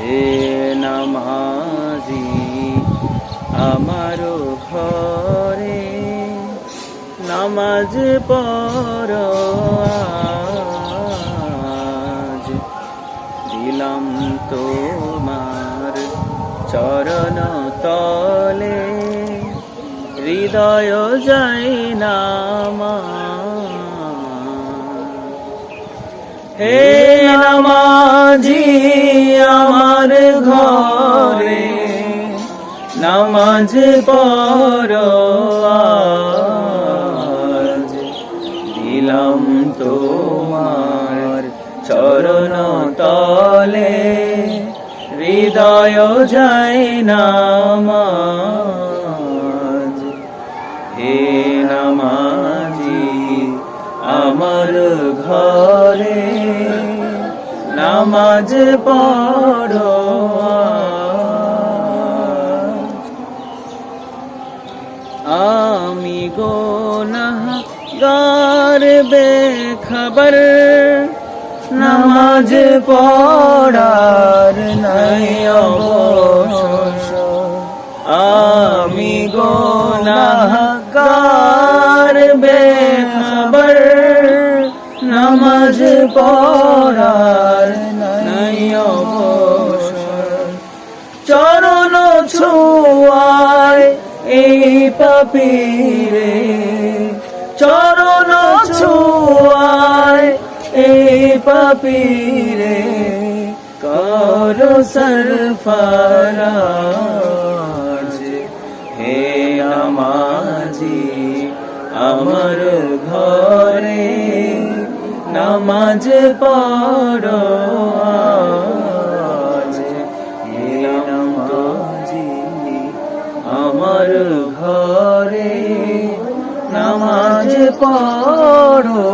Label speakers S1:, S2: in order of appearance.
S1: হে নামাজি আমার ঘরে নামাজ পড়ো আজ। দিলাম তোমার চরণ তলে হৃদয় যায় নামাজ। হে নামাজি আমার ঘরে নামাজ পড়ো আজ। দিলাম তোমার চরণ তলে হৃদয় যায় নামাজ। হে নামাজি আমার ঘরে নামাজ পড়ো আজ। আমি গুনাহগার বেখবর নামাজ পড়ার নাই অবসর। আমি গুনাহগার বেখবর নামাজ পড়ার নাই অবসর। চরণ ছোঁয়ায় এই পাপীরে, চরণ ছোঁয়ায় এই পাপীরে করো সরফরাজ। হে নামাজি আমার ঘরে নামাজ পড়ো আজ। হে নামাজি আমার ঘরে নামাজ পড়ো।